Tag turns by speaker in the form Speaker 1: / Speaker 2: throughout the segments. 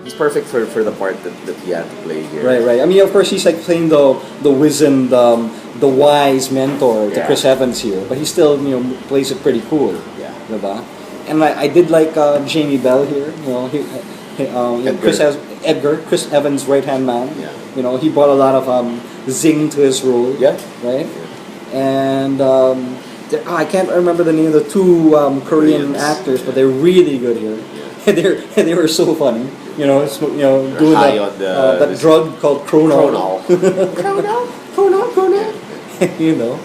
Speaker 1: he's perfect for the part that he had to play here.
Speaker 2: Right. I mean, of course, he's like playing the wizened, the wise mentor to Chris Evans here, but he still plays it pretty cool.
Speaker 1: Yeah.
Speaker 2: Diba? And I did like Jamie Bell here. Chris Evans' right hand man.
Speaker 1: Yeah.
Speaker 2: He brought a lot of zing to his role.
Speaker 1: Yeah.
Speaker 2: Right. Yeah. And I can't remember the name of the two Korean actors, but they're really good here. Yeah. they were so funny. Doing that drug called Chronol. Chronol.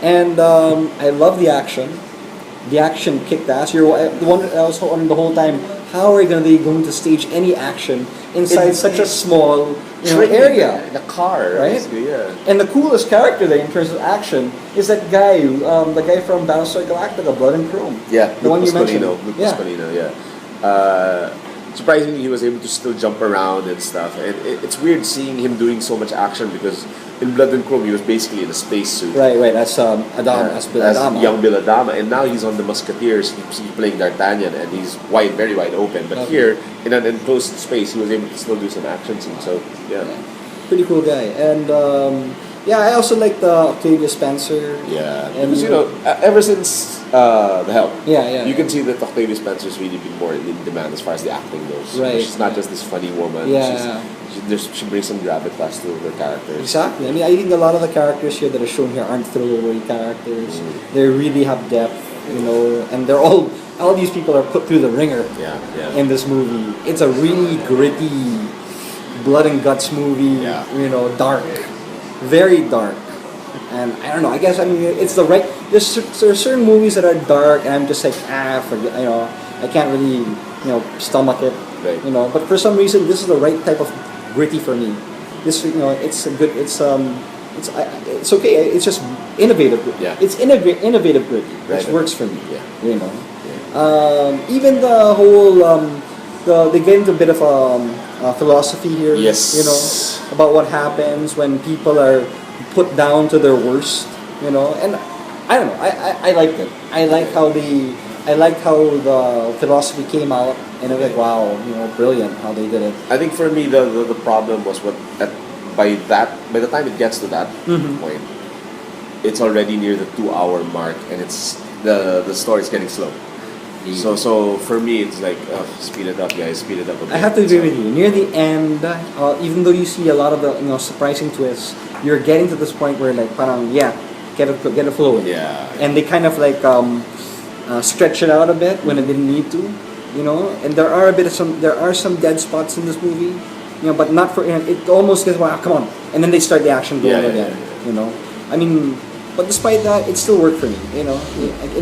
Speaker 2: And I love the action. The action kicked ass. I was wondering the whole time, how are they going to stage any action inside such a small area?
Speaker 1: In a car,
Speaker 2: right?
Speaker 1: Yeah.
Speaker 2: And the coolest character there in terms of action is that guy, the guy from Battlestar Galactica, Blood and Chrome.
Speaker 1: Yeah,
Speaker 2: the one you mentioned.
Speaker 1: Lucas Polino, yeah. Surprisingly, he was able to still jump around and stuff. And it's weird seeing him doing so much action because in Blood and Chrome he was basically in a spacesuit.
Speaker 2: Right. That's Adama.
Speaker 1: Young Bill Adama, and now he's on the Musketeers. He's playing D'Artagnan, and he's very wide open. But here, in an enclosed space, he was able to still do some action scenes. So yeah,
Speaker 2: pretty cool guy. And I also like the Octavia Spencer.
Speaker 1: Yeah, because ever since The Help, you can see that Octavia Spencer's really been more in demand as far as the acting goes.
Speaker 2: Right.
Speaker 1: She's not just this funny woman.
Speaker 2: Yeah.
Speaker 1: She brings some gravitas to her characters.
Speaker 2: Exactly. I mean, I think a lot of the characters here that are shown here aren't throwaway characters. They really have depth, and they're all these people are put through the ringer. In this movie. It's a really gritty, blood and guts movie.
Speaker 1: Yeah.
Speaker 2: Dark, very dark. And I don't know. I guess it's the right. There's certain movies that are dark, and I'm just like forget. I can't really stomach it.
Speaker 1: Right.
Speaker 2: But for some reason, this is the right type of gritty for me. This it's a good. It's okay. It's just innovative.
Speaker 1: Yeah.
Speaker 2: It's innovative gritty, which works for me.
Speaker 1: Yeah.
Speaker 2: Even the whole they get into a bit of philosophy here.
Speaker 1: Yes.
Speaker 2: About what happens when people are put down to their worst, and I don't know. I liked it. I liked how the philosophy came out, and I was like, wow, brilliant how they did it.
Speaker 1: I think for me the problem was by the time it gets to that point, it's already near the 2-hour mark, and it's the story's getting slow. So for me, it's like speed it up, guys, speed it up a bit.
Speaker 2: I have to agree with you. Near the end, even though you see a lot of the surprising twists, you're getting to this point where like parang get it flowing.
Speaker 1: Yeah.
Speaker 2: And they kind of like stretch it out a bit when it didn't need to, And there are some dead spots in this movie, but not for it. Almost gets come on, and then they start the action going again. I mean. But despite that, it still worked for me. In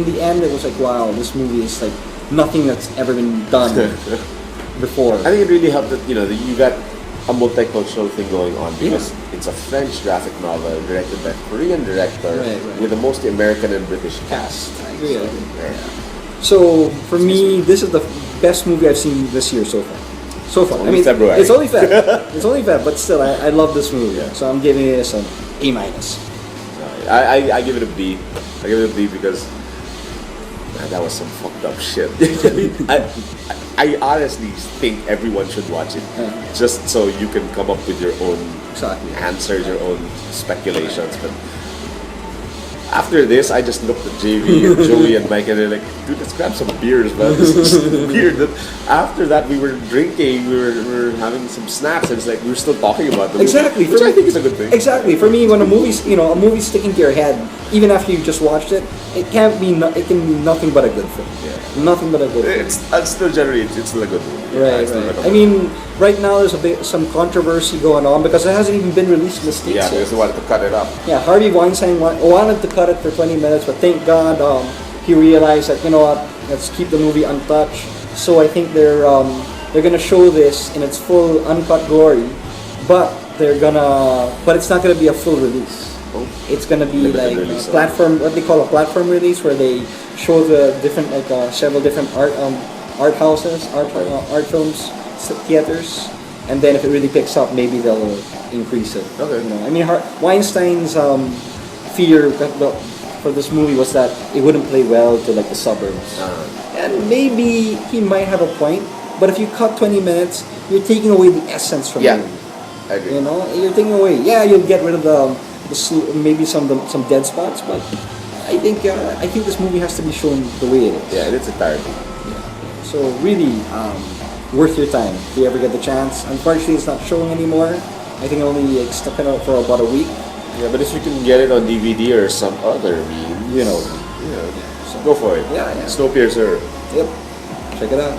Speaker 2: the end, it was like, wow, this movie is like nothing that's ever been done before.
Speaker 1: I think it really helped that you got a multicultural thing going on because it's a French graphic novel directed by a Korean director with a mostly American and British cast.
Speaker 2: I agree. So for me, this is the best movie I've seen this year so far. I mean,
Speaker 1: February.
Speaker 2: It's only Feb, but still, I love this movie. Yeah. So I'm giving it an A-.
Speaker 1: I give it a B. I give it a B because that was some fucked up shit. I honestly think everyone should watch it just so you can come up with your own answers, your own speculations. But after this, I just looked at JV and Joey and Mike, and they're like, dude, let's grab some beers, man. This is weird. After that, we were drinking, we were having some snacks, and it's like we were still talking about them.
Speaker 2: Exactly.
Speaker 1: Which I think is a good thing.
Speaker 2: Exactly. For me, when a movie's sticking to your head, even after you just watched it, it can be nothing but a good film. Yeah. Nothing but a good film.
Speaker 1: It's still generally, it's still a good movie.
Speaker 2: Right. I mean, right now there's some controversy going on because it hasn't even been released in the States.
Speaker 1: Yeah, because they wanted to cut it up.
Speaker 2: Yeah, Harvey Weinstein wanted to cut it for 20 minutes, but thank God he realized that, let's keep the movie untouched. So I think they're gonna show this in its full uncut glory, but it's not gonna be a full release. It's gonna be like a platform, what they call a platform release, where they show the different several different art houses, art films, theaters, and then if it really picks up, maybe they'll increase it.
Speaker 1: Okay.
Speaker 2: I mean, Weinstein's fear for this movie was that it wouldn't play well to like the suburbs, and maybe he might have a point, But if you cut 20 minutes, you're taking away the essence from
Speaker 1: Yeah.
Speaker 2: the movie.
Speaker 1: I agree.
Speaker 2: You know, you're taking away. Yeah, you'll get rid of maybe some dead spots, but I think this movie has to be shown the way it is.
Speaker 1: Yeah, it's entirety.
Speaker 2: So really, worth your time if you ever get the chance. Unfortunately, it's not showing anymore. I think only it's stuck out for about a week.
Speaker 1: Yeah, but if you can get it on DVD or some other means,
Speaker 2: You know.
Speaker 1: so go for it.
Speaker 2: Yeah, yeah.
Speaker 1: Snowpiercer.
Speaker 2: Yep. Check it out.